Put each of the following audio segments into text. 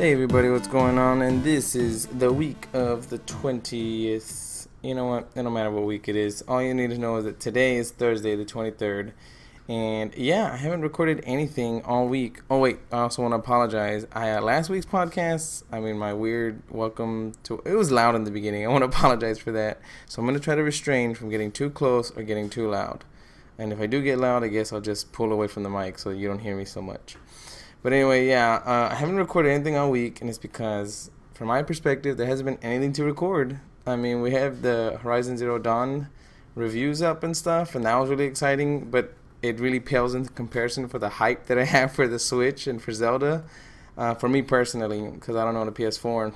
Hey everybody, what's going on? And this is the week of the 20th. You know what? It don't matter what week it is. All you need to know is that today is Thursday, the 23rd. And yeah, I haven't recorded anything all week. Oh wait, I also want to apologize. I had last week's podcast. My weird welcome to it was loud in the beginning. I want to apologize for that. So I'm going to try to restrain from getting too close or getting too loud. And if I do get loud, I guess I'll just pull away from the mic so you don't hear me so much. But anyway, I haven't recorded anything all week, and it's because, from my perspective, there hasn't been anything to record. We have the Horizon Zero Dawn reviews up and stuff, and that was really exciting, but it really pales into comparison for the hype that I have for the Switch and for Zelda, for me personally, because I don't own a PS4.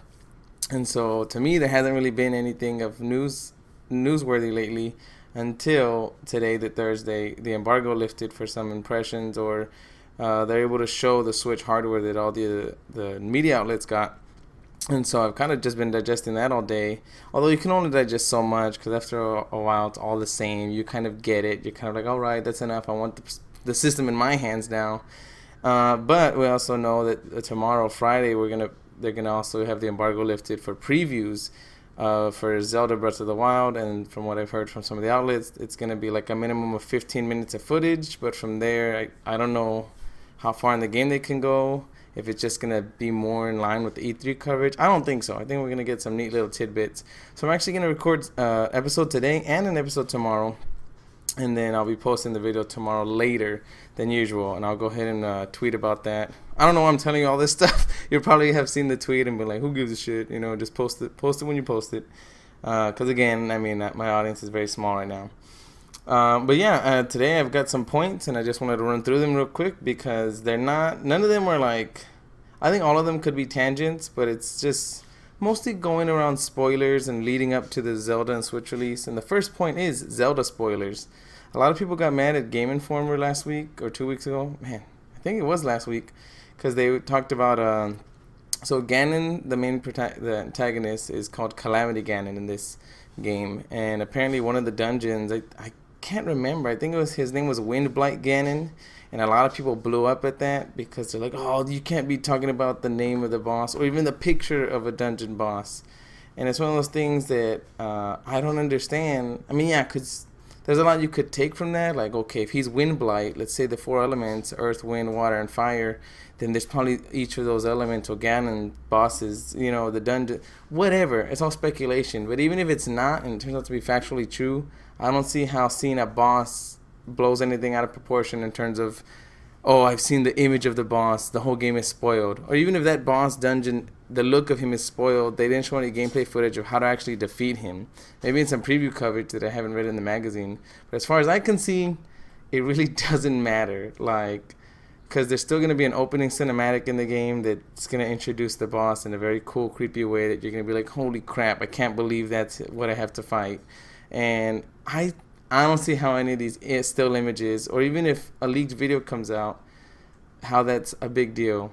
And so, to me, there hasn't really been anything of newsworthy lately until today, the Thursday, the embargo lifted for some impressions, or they're able to show the Switch hardware that all the media outlets got. And so I've kind of just been digesting that all day. Although you can only digest so much because after a while it's all the same. You kind of get it. You're kind of like, all right, that's enough. I want the system in my hands now. But we also know that tomorrow, Friday, they're gonna also have the embargo lifted for previews for Zelda Breath of the Wild. And from what I've heard from some of the outlets, it's gonna be like a minimum of 15 minutes of footage. But from there, I don't know how far in the game they can go, if it's just going to be more in line with the E3 coverage. I don't think so. I think we're going to get some neat little tidbits. So I'm actually going to record an episode today and an episode tomorrow, and then I'll be posting the video tomorrow later than usual, and I'll go ahead and tweet about that. I don't know why I'm telling you all this stuff. You'll probably have seen the tweet and be like, who gives a shit? Just post it when you post it. Because again, my audience is very small right now. Today I've got some points, and I just wanted to run through them real quick because none of them are like, I think all of them could be tangents, but it's just mostly going around spoilers and leading up to the Zelda and Switch release. And the first point is Zelda spoilers. A lot of people got mad at Game Informer last week or 2 weeks ago. Man, I think it was last week, because they talked about, so Ganon, the antagonist, is called Calamity Ganon in this game. And apparently one of the dungeons, I can't remember. I think his name was Windblight Ganon, and a lot of people blew up at that because they're like, "Oh, you can't be talking about the name of the boss or even the picture of a dungeon boss." And it's one of those things that I don't understand. Because there's a lot you could take from that. Like, okay, if he's Windblight, let's say the four elements: earth, wind, water, and fire, then there's probably each of those elemental Ganon bosses, the dungeon, whatever. It's all speculation. But even if it's not, and it turns out to be factually true, I don't see how seeing a boss blows anything out of proportion in terms of, oh, I've seen the image of the boss, the whole game is spoiled. Or even if that boss dungeon, the look of him is spoiled, they didn't show any gameplay footage of how to actually defeat him. Maybe in some preview coverage that I haven't read in the magazine. But as far as I can see, it really doesn't matter. Because there's still going to be an opening cinematic in the game that's going to introduce the boss in a very cool, creepy way that you're going to be like, holy crap, I can't believe that's what I have to fight. And I don't see how any of these still images, or even if a leaked video comes out, how that's a big deal.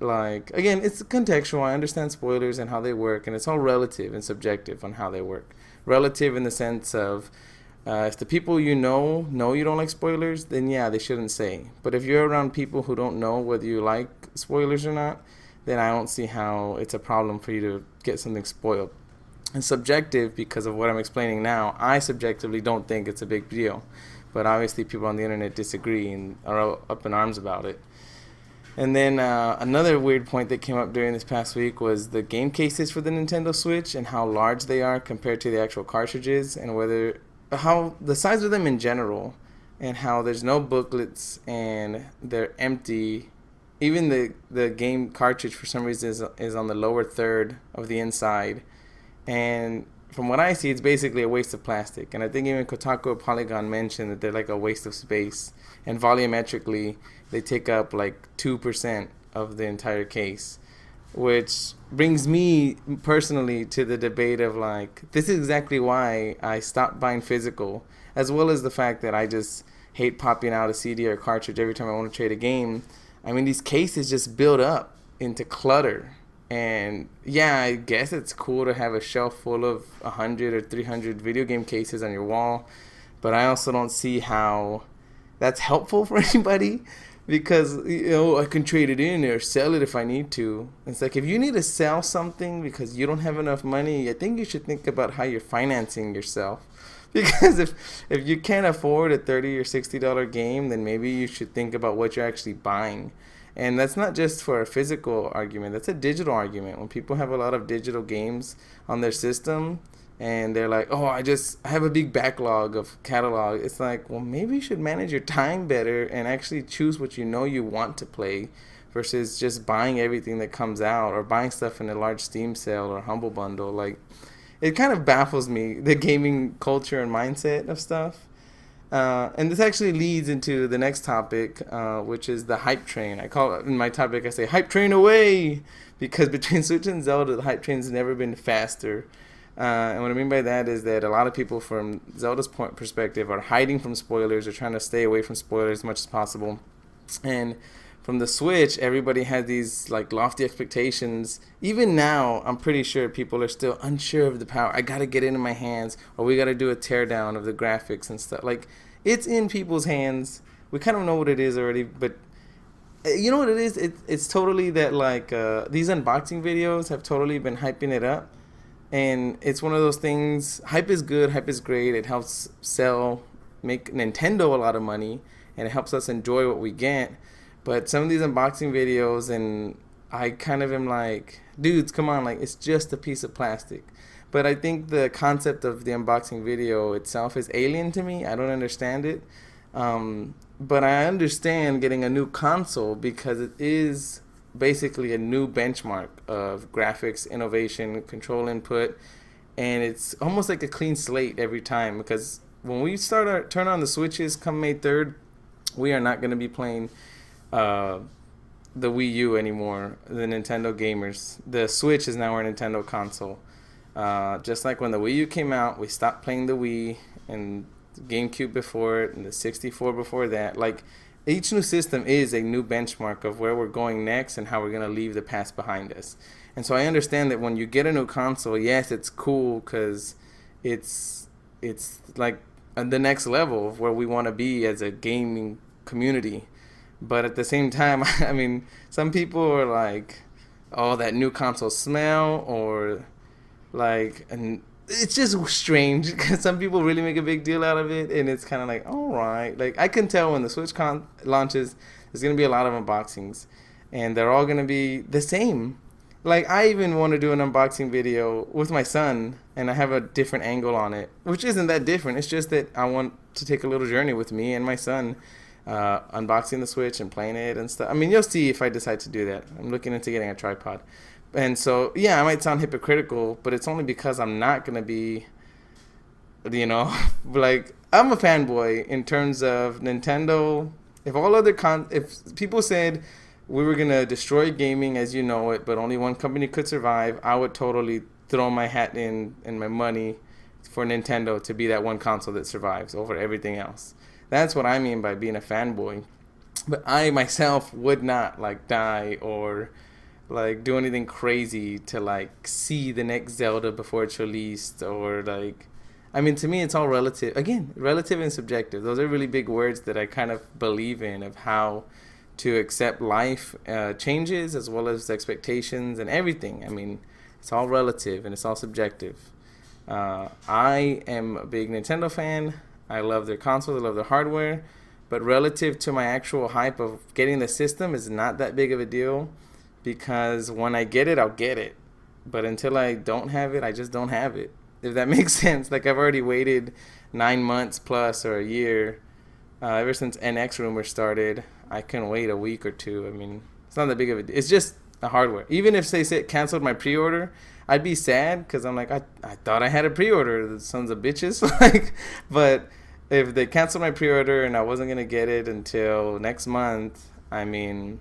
Again, it's contextual. I understand spoilers and how they work, and it's all relative and subjective on how they work. Relative in the sense of, if the people you know you don't like spoilers, then yeah, they shouldn't say. But if you're around people who don't know whether you like spoilers or not, then I don't see how it's a problem for you to get something spoiled. And subjective, because of what I'm explaining now, I subjectively don't think it's a big deal. But obviously people on the internet disagree and are up in arms about it. And then another weird point that came up during this past week was the game cases for the Nintendo Switch and how large they are compared to the actual cartridges, and how the size of them in general, and how there's no booklets and they're empty. Even the game cartridge for some reason is on the lower third of the inside. And from what I see, it's basically a waste of plastic. And I think even Kotaku or Polygon mentioned that they're like a waste of space. And volumetrically, they take up like 2% of the entire case. Which brings me personally to the debate of this is exactly why I stopped buying physical. As well as the fact that I just hate popping out a CD or a cartridge every time I want to trade a game. These cases just build up into clutter. And yeah, I guess it's cool to have a shelf full of 100 or 300 video game cases on your wall, but I also don't see how that's helpful for anybody, because I can trade it in or sell it if I need to. It's like if you need to sell something because you don't have enough money, I think you should think about how you're financing yourself. Because if you can't afford a $30 or $60 game, then maybe you should think about what you're actually buying. And that's not just for a physical argument, that's a digital argument. When people have a lot of digital games on their system and they're like, oh, I have a big backlog of catalog. It's like, well, maybe you should manage your time better and actually choose what you know you want to play versus just buying everything that comes out or buying stuff in a large Steam sale or Humble Bundle. Like, it kind of baffles me, the gaming culture and mindset of stuff. And this actually leads into the next topic, which is the hype train. I call it, in my topic, I say, hype train away! Because between Switch and Zelda, the hype train's never been faster. And what I mean by that is that a lot of people from Zelda's perspective are hiding from spoilers or trying to stay away from spoilers as much as possible. And from the Switch, everybody had these like lofty expectations. Even now, I'm pretty sure people are still unsure of the power. I gotta get it in my hands, or we gotta do a teardown of the graphics and stuff. Like, it's in people's hands. We kind of know what it is already, but you know what it is? It's totally that like these unboxing videos have totally been hyping it up, and it's one of those things. Hype is good. Hype is great. It helps make Nintendo a lot of money, and it helps us enjoy what we get. But some of these unboxing videos, and I kind of am like, dudes, come on, like, it's just a piece of plastic. But I think the concept of the unboxing video itself is alien to me. I don't understand it. But I understand getting a new console because it is basically a new benchmark of graphics, innovation, control input, and it's almost like a clean slate every time. Because when we turn on the Switches come May 3rd, we are not going to be playing the Wii U anymore, the Nintendo gamers. The Switch is now our Nintendo console. Just like when the Wii U came out, we stopped playing the Wii and the GameCube before it and the 64 before that. Like, each new system is a new benchmark of where we're going next and how we're going to leave the past behind us. And so I understand that when you get a new console, yes, it's cool because it's like the next level of where we want to be as a gaming community. But at the same time, I mean, some people are like, oh, that new console smell, or like, and it's just strange because some people really make a big deal out of it, and it's kind of like, all right. Like, I can tell when the Switch launches, there's going to be a lot of unboxings, and they're all going to be the same. Like, I even want to do an unboxing video with my son, and I have a different angle on it, which isn't that different. It's just that I want to take a little journey with me and my son, unboxing the Switch and playing it and stuff. I mean, you'll see if I decide to do that. I'm looking into getting a tripod. And so, yeah, I might sound hypocritical, but it's only because I'm not going to be, like, I'm a fanboy in terms of Nintendo. If people said we were going to destroy gaming as you know it, but only one company could survive, I would totally throw my hat in and my money for Nintendo to be that one console that survives over everything else. That's what I mean by being a fanboy. But I myself would not like die or like do anything crazy to like see the next Zelda before it's released, or like, I mean, to me it's all relative. Again, relative and subjective. Those are really big words that I kind of believe in, of how to accept life changes as well as expectations and everything. I mean, it's all relative and it's all subjective. I am a big Nintendo fan. I love their consoles, I love their hardware, but relative to my actual hype of getting the system is not that big of a deal, because when I get it, I'll get it. But until I don't have it, I just don't have it. If that makes sense. Like, I've already waited 9 months plus or a year, ever since NX rumors started. I can wait a week or two. I mean, it's not that big of a deal. It's just the hardware. Even if they canceled my pre-order, I'd be sad because I'm like, I thought I had a pre-order, the sons of bitches. Like, but if they canceled my pre-order and I wasn't going to get it until next month, I mean,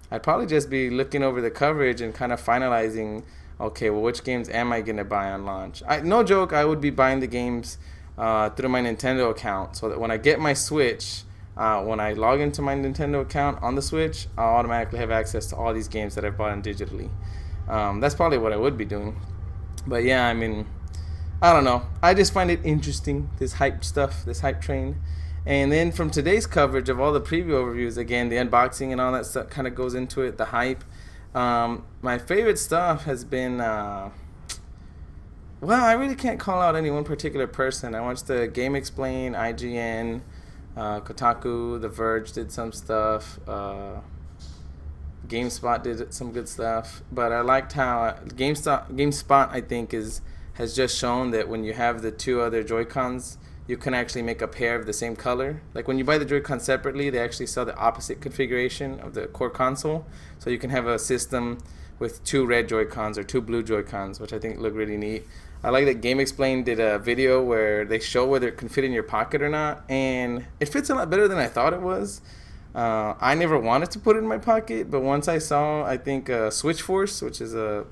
I'd probably just be looking over the coverage and kind of finalizing, okay, well, which games am I going to buy on launch? No joke, I would be buying the games through my Nintendo account, so that when I get my Switch, when I log into my Nintendo account on the Switch, I'll automatically have access to all these games that I've bought digitally. That's probably what I would be doing. But yeah, I mean, I don't know. I just find it interesting, this hype stuff, this hype train. And then from today's coverage of all the preview overviews, again, the unboxing and all that stuff kind of goes into it, the hype. My favorite stuff has been, well, I really can't call out any one particular person. I watched the Game Explain, IGN, Kotaku, The Verge did some stuff. GameSpot did some good stuff, but I liked how GameSpot I think has just shown that when you have the two other Joy-Cons, you can actually make a pair of the same color. Like when you buy the Joy-Con separately, they actually sell the opposite configuration of the core console, so you can have a system with two red Joy-Cons or two blue Joy-Cons, which I think look really neat. I like that Game Explain did a video where they show whether it can fit in your pocket or not, and it fits a lot better than I thought it was. I never wanted to put it in my pocket, but once I saw, I think, Switch Force, which is a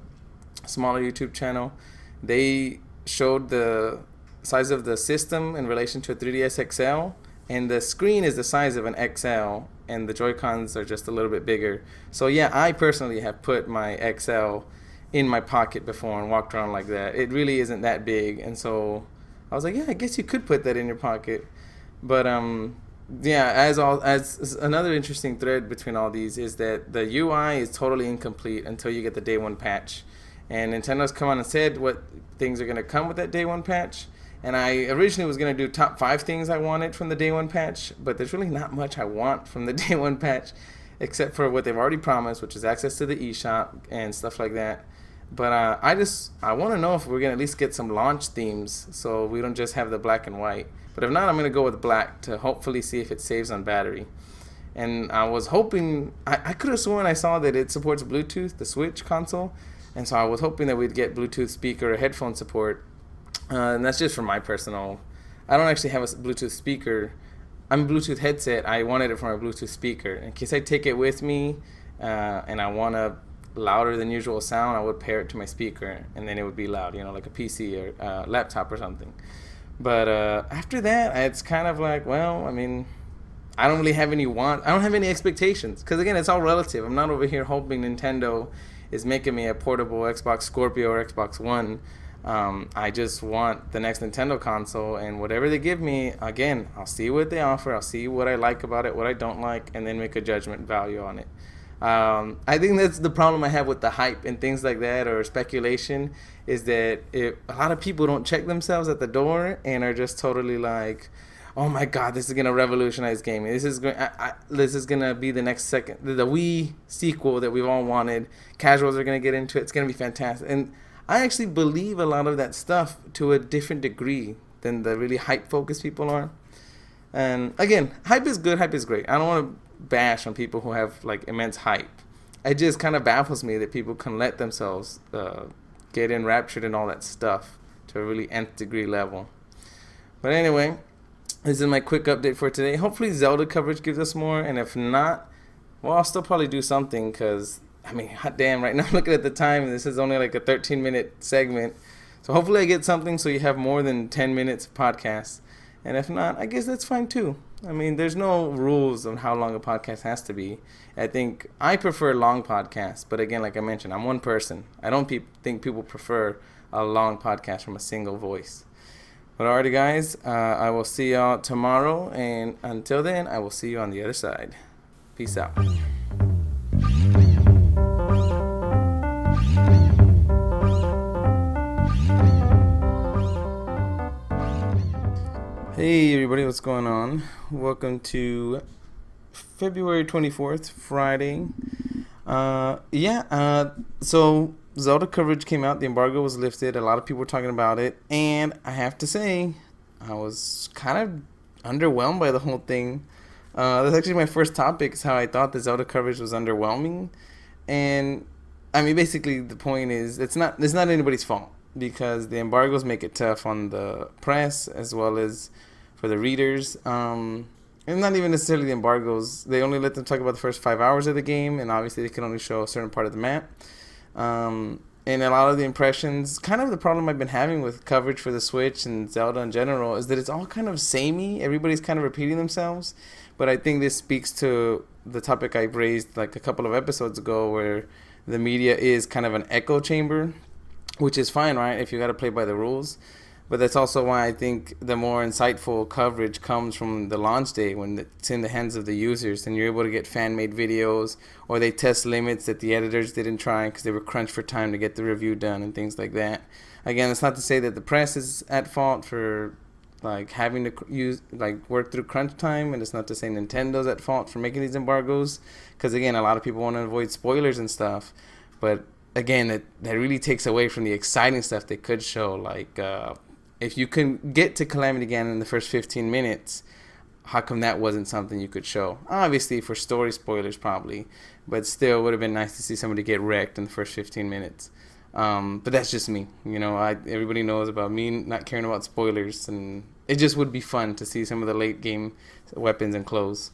smaller YouTube channel, they showed the size of the system in relation to a 3DS XL, and the screen is the size of an XL, and the Joy-Cons are just a little bit bigger. So yeah, I personally have put my XL in my pocket before and walked around like that. It really isn't that big, and so I was like, yeah, I guess you could put that in your pocket. But yeah, as another interesting thread between all these is that the UI is totally incomplete until you get the day one patch. And Nintendo's come on and said what things are going to come with that day one patch. And I originally was going to do top 5 things I wanted from the day one patch, but there's really not much I want from the day one patch, except for what they've already promised, which is access to the eShop and stuff like that. But I want to know if we're going to at least get some launch themes, so we don't just have the black and white. But if not, I'm going to go with black to hopefully see if it saves on battery. And I was hoping, I could have sworn I saw that it supports Bluetooth, the Switch console. And so I was hoping that we'd get Bluetooth speaker or headphone support. And that's just for my personal, I don't actually have a Bluetooth speaker. I'm a Bluetooth headset. I wanted it for my Bluetooth speaker. In case I take it with me and I want a louder than usual sound, I would pair it to my speaker. And then it would be loud, like a PC or laptop or something. But after that, it's kind of like, well, I mean, I don't really have any I don't have any expectations. Because, again, it's all relative. I'm not over here hoping Nintendo is making me a portable Xbox Scorpio or Xbox One. I just want the next Nintendo console. And whatever they give me, again, I'll see what they offer. I'll see what I like about it, what I don't like, and then make a judgment value on it. I think that's the problem I have with the hype and things like that, or speculation, is that a lot of people don't check themselves at the door and are just totally like, oh my god, this is gonna revolutionize gaming. This is gonna be the next the Wii sequel that we've all wanted. Casuals are gonna get into it. It's gonna be fantastic. And I actually believe a lot of that stuff to a different degree than the really hype focused people are. And again, hype is good. Hype is great. I don't want to bash on people who have like immense hype. It just kind of baffles me that people can let themselves get enraptured in all that stuff to a really nth degree level. But anyway, this is my quick update for today. Hopefully Zelda coverage gives us more, and if not, well, I'll still probably do something, because I mean, hot damn, right now I'm looking at the time and this is only like a 13-minute segment. So hopefully I get something so you have more than 10 minutes of podcast. And if not, I guess that's fine too. I mean, there's no rules on how long a podcast has to be. I think I prefer long podcasts, but again, like I mentioned, I'm one person. I don't think people prefer a long podcast from a single voice. But alrighty, guys, I will see y'all tomorrow, and until then, I will see you on the other side. Peace out. Hey everybody, what's going on? Welcome to February 24th, Friday. So Zelda coverage came out, the embargo was lifted, a lot of people were talking about it, and I have to say, I was kind of underwhelmed by the whole thing. That's actually my first topic, is how I thought the Zelda coverage was underwhelming. And I mean, basically the point is, it's not anybody's fault, because the embargoes make it tough on the press as well as for the readers. And not even necessarily the embargoes. They only let them talk about the first 5 hours of the game, and obviously they can only show a certain part of the map. And a lot of the impressions, kind of the problem I've been having with coverage for the Switch and Zelda in general, is that it's all kind of samey. Everybody's kind of repeating themselves. But I think this speaks to the topic I raised like a couple of episodes ago, where the media is kind of an echo chamber, which is fine, right, if you got to play by the rules. But that's also why I think the more insightful coverage comes from the launch day when it's in the hands of the users and you're able to get fan made videos, or they test limits that the editors didn't try because they were crunched for time to get the review done and things like that. Again, it's not to say that the press is at fault for like having to use like work through crunch time, and it's not to say Nintendo's at fault for making these embargoes, because again, a lot of people want to avoid spoilers and stuff. But again, that really takes away from the exciting stuff they could show. Like if you can get to Calamity Ganon in the first 15 minutes, how come that wasn't something you could show? Obviously for story spoilers probably, but still would have been nice to see somebody get wrecked in the first 15 minutes. But that's just me. Everybody knows about me not caring about spoilers, and it just would be fun to see some of the late game weapons and clothes.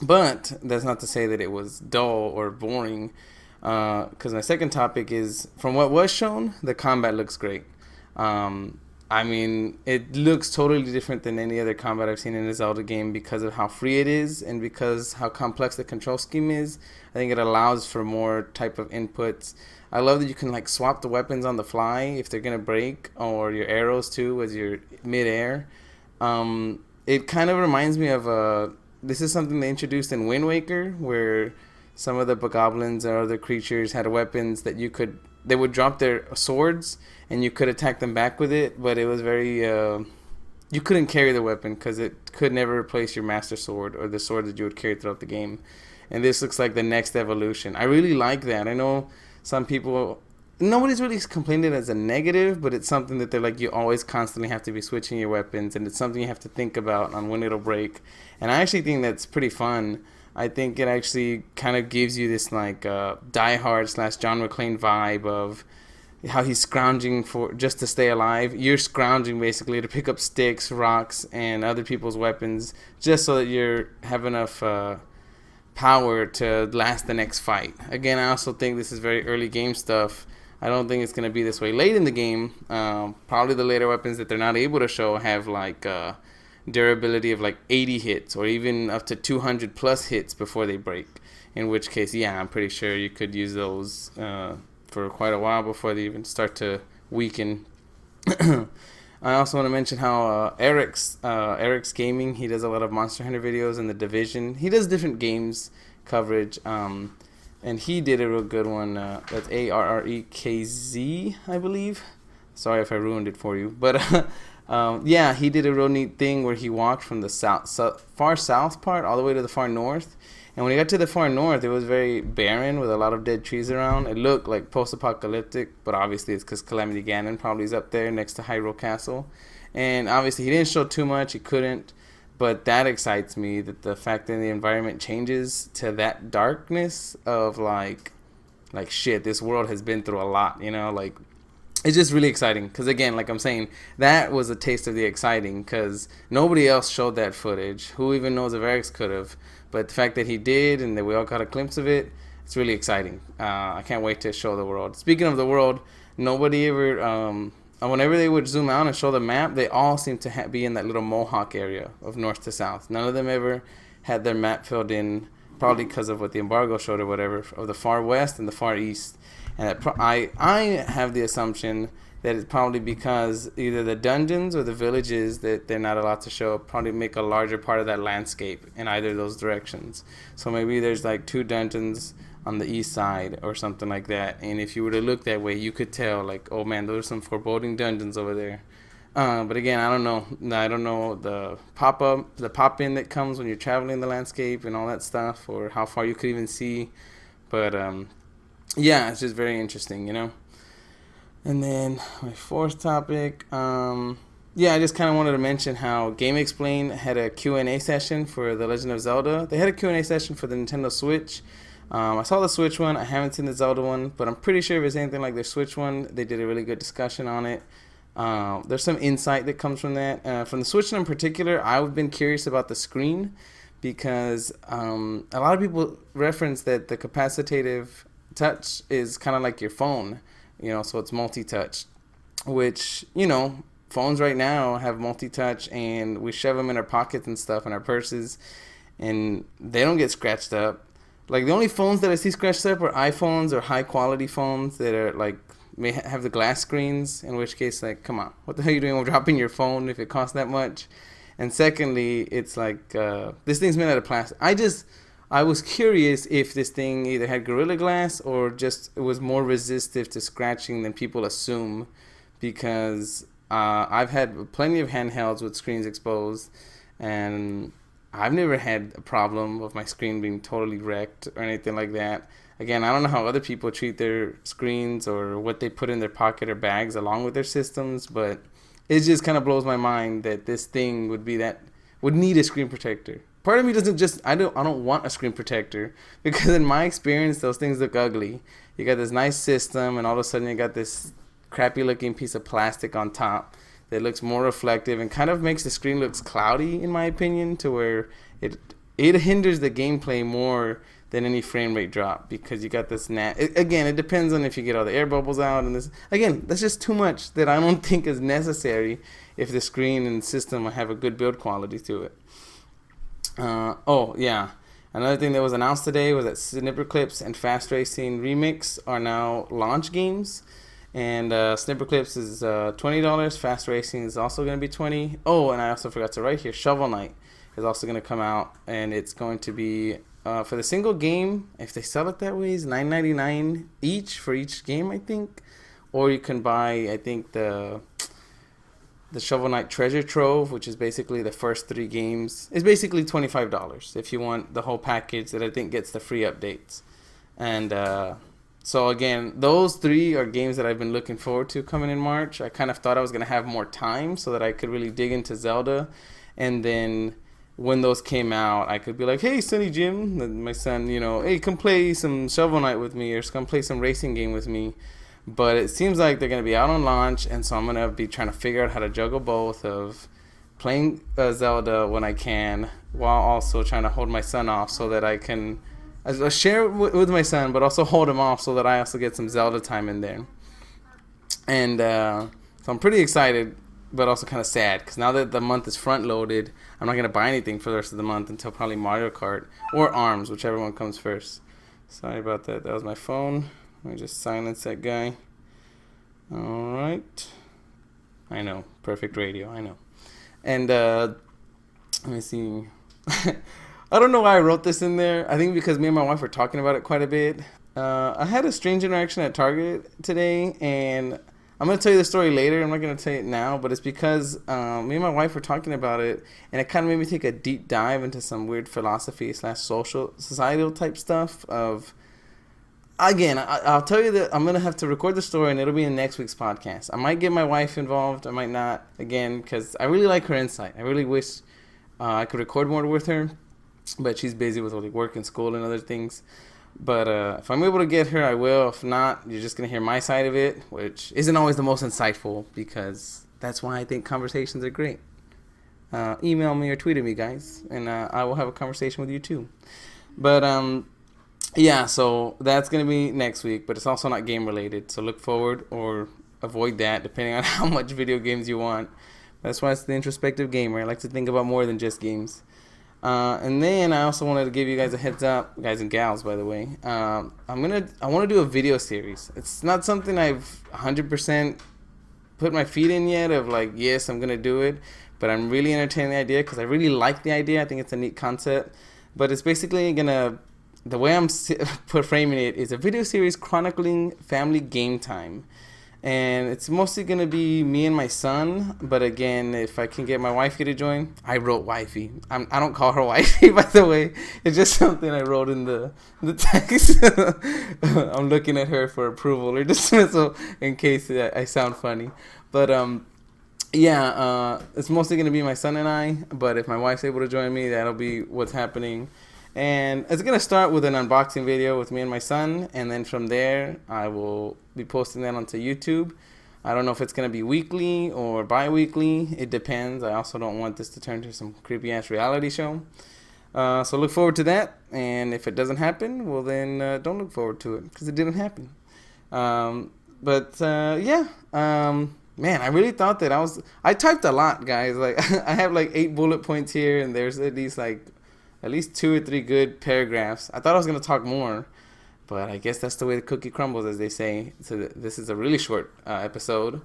But that's not to say that it was dull or boring, because my second topic is, from what was shown, the combat looks great. I mean, it looks totally different than any other combat I've seen in a Zelda game because of how free it is and because how complex the control scheme is. I think it allows for more type of inputs. I love that you can like swap the weapons on the fly if they're gonna break, or your arrows too as you're mid-air. It kind of reminds me of this is something they introduced in Wind Waker, where some of the bogoblins or other creatures had weapons that they would drop their swords and you could attack them back with it, but it was very you couldn't carry the weapon because it could never replace your master sword or the sword that you would carry throughout the game. And this looks like the next evolution. I really like that. I know some people, nobody's really complained it as a negative, but it's something that they're like, you always constantly have to be switching your weapons, and it's something you have to think about on when it'll break. And I actually think that's pretty fun. I think it actually kind of gives you this like Die Hard / John McClane vibe of how he's scrounging for just to stay alive. You're scrounging basically to pick up sticks, rocks, and other people's weapons just so that you have enough power to last the next fight. Again, I also think this is very early game stuff. I don't think it's going to be this way late in the game. Probably the later weapons that they're not able to show have like durability of like 80 hits or even up to 200 plus hits before they break. In which case, yeah, I'm pretty sure you could use those for quite a while before they even start to weaken. I also want to mention how Eric's Gaming, he does a lot of Monster Hunter videos and The Division. He does different games coverage, and he did a real good one. That's ARREKZ, I believe. Sorry if I ruined it for you, but yeah, he did a real neat thing where he walked from the far south part all the way to the far north. And when he got to the far north, it was very barren with a lot of dead trees around. It looked like post-apocalyptic, but obviously it's because Calamity Ganon probably is up there next to Hyrule Castle. And obviously he didn't show too much, he couldn't. But that excites me, that the fact that the environment changes to that darkness of like shit, this world has been through a lot, like it's just really exciting. Because again, like I'm saying, that was a taste of the exciting, because nobody else showed that footage. Who even knows if Eric's could have? But the fact that he did and that we all got a glimpse of it, it's really exciting. I can't wait to show the world. Speaking of the world, nobody ever, whenever they would zoom out and show the map, they all seem to be in that little mohawk area of north to south. None of them ever had their map filled in, probably because of what the embargo showed or whatever, of the far west and the far east. And I have the assumption that it's probably because either the dungeons or the villages that they're not allowed to show probably make a larger part of that landscape in either of those directions. So maybe there's like 2 dungeons on the east side or something like that. And if you were to look that way, you could tell like, oh man, those are some foreboding dungeons over there. But again, I don't know. I don't know the pop-in that comes when you're traveling the landscape and all that stuff, or how far you could even see. But yeah, it's just very interesting, And then my fourth topic, I just kind of wanted to mention how Game Explain had a Q&A session for The Legend of Zelda. They had a Q&A session for the Nintendo Switch. I saw the Switch one. I haven't seen the Zelda one, but I'm pretty sure if it's anything like their Switch one, they did a really good discussion on it. There's some insight that comes from that. From the Switch one in particular, I've been curious about the screen, because a lot of people reference that the capacitive touch is kind of like your phone. So it's multi-touch, which, phones right now have multi-touch, and we shove them in our pockets and stuff, in our purses, and they don't get scratched up. Like, the only phones that I see scratched up are iPhones or high-quality phones that are, like, may have the glass screens, in which case, like, come on, what the hell are you doing dropping your phone if it costs that much? And secondly, it's like, this thing's made out of plastic. I was curious if this thing either had Gorilla Glass or just it was more resistive to scratching than people assume, because I've had plenty of handhelds with screens exposed, and I've never had a problem of my screen being totally wrecked or anything like that. Again, I don't know how other people treat their screens or what they put in their pocket or bags along with their systems, but it just kind of blows my mind that this thing would need a screen protector. Part of me doesn't just I don't want a screen protector, because in my experience those things look ugly. You got this nice system and all of a sudden you got this crappy looking piece of plastic on top that looks more reflective and kind of makes the screen looks cloudy, in my opinion, to where it hinders the gameplay more than any frame rate drop, because you got this again, it depends on if you get all the air bubbles out, and this again, that's just too much that I don't think is necessary if the screen and system have a good build quality to it. Oh yeah, another thing that was announced today was that Snipper Clips and Fast Racing Remix are now launch games. And Snipper Clips is $20. Fast Racing is also going to be $20. Oh, and I also forgot to write here, Shovel Knight is also going to come out, and it's going to be for the single game. If they sell it that way, is $9.99 each for each game, I think. Or you can buy, I think, the Shovel Knight Treasure Trove, which is basically the first 3 games. It's basically $25 if you want the whole package that I think gets the free updates. And so again, those 3 are games that I've been looking forward to coming in March. I kind of thought I was going to have more time so that I could really dig into Zelda. And then when those came out, I could be like, hey, Sonny Jim, my son, hey, come play some Shovel Knight with me, or come play some racing game with me. But it seems like they're going to be out on launch, and so I'm going to be trying to figure out how to juggle both of playing Zelda when I can, while also trying to hold my son off so that I can share with my son, but also hold him off so that I also get some Zelda time in there. And so I'm pretty excited, but also kind of sad, because now that the month is front loaded, I'm not going to buy anything for the rest of the month until probably Mario Kart or ARMS, whichever one comes first. Sorry about that. That was my phone. Let me just silence that guy. All right. I know. Perfect radio. I know. And let me see. I don't know why I wrote this in there. I think because me and my wife were talking about it quite a bit. I had a strange interaction at Target today, and I'm going to tell you the story later. I'm not going to tell you it now, but it's because me and my wife were talking about it, and it kind of made me take a deep dive into some weird philosophy / social, societal type stuff of... Again, I'll tell you that I'm going to have to record the story, and it'll be in next week's podcast. I might get my wife involved. I might not, again, because I really like her insight. I really wish I could record more with her, but she's busy with work and school and other things. But if I'm able to get her, I will. If not, you're just going to hear my side of it, which isn't always the most insightful, because that's why I think conversations are great. Email me or tweet at me, guys, and I will have a conversation with you too. But yeah, so that's going to be next week, but it's also not game related, so look forward or avoid that depending on how much video games you want. That's why it's the introspective gamer. I like to think about more than just games. And then I also wanted to give you guys a heads up, guys and gals, by the way. I want to do a video series. It's not something I've 100% put my feet in yet of like, yes, I'm going to do it, but I'm really entertaining the idea because I really like the idea. I think it's a neat concept, but it's basically going to... The way I'm framing it is a video series chronicling family game time. And it's mostly going to be me and my son. But again, if I can get my wifey to join, I wrote wifey. I don't call her wifey, by the way. It's just something I wrote in the text. I'm looking at her for approval or dismissal in case I sound funny. But yeah, it's mostly going to be my son and I. But if my wife's able to join me, that'll be what's happening. And it's going to start with an unboxing video with me and my son, and then from there I will be posting that onto YouTube. I don't know if it's going to be weekly or bi-weekly. It depends. I also don't want this to turn into some creepy-ass reality show. So look forward to that, and if it doesn't happen, well then don't look forward to it, because it didn't happen. Yeah, man, I really thought that I typed a lot, guys. Like I have like 8 bullet points here, and there's at least 2 or 3 good paragraphs. I thought I was going to talk more, But I guess that's the way the cookie crumbles, as they say. So this is a really short episode.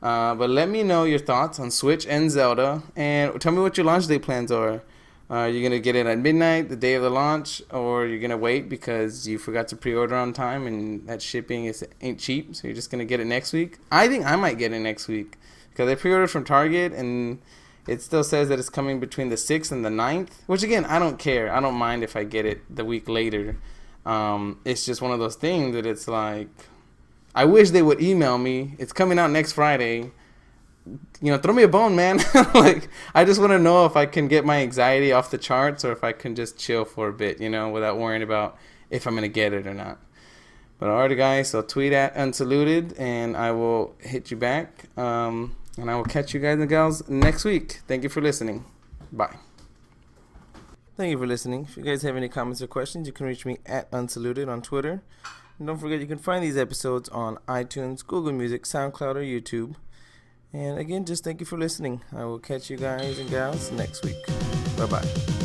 But let me know your thoughts on Switch and Zelda. And tell me what your launch day plans are. Are you going to get it at midnight, the day of the launch? Or you're going to wait because you forgot to pre-order on time and that shipping ain't cheap? So you're just going to get it next week? I think I might get it next week. Because I pre-ordered from Target and it still says that it's coming between the 6th and the 9th. Which, again, I don't care. I don't mind if I get it the week later. It's just one of those things that it's like, I wish they would email me. It's coming out next Friday. Throw me a bone, man. Like, I just want to know if I can get my anxiety off the charts or if I can just chill for a bit, without worrying about if I'm going to get it or not. But alright, guys, so tweet at Unsaluted and I will hit you back. And I will catch you guys and gals next week. Thank you for listening. Bye. Thank you for listening. If you guys have any comments or questions, you can reach me at Unsaluted on Twitter. And don't forget, you can find these episodes on iTunes, Google Music, SoundCloud, or YouTube. And again, just thank you for listening. I will catch you guys and gals next week. Bye-bye.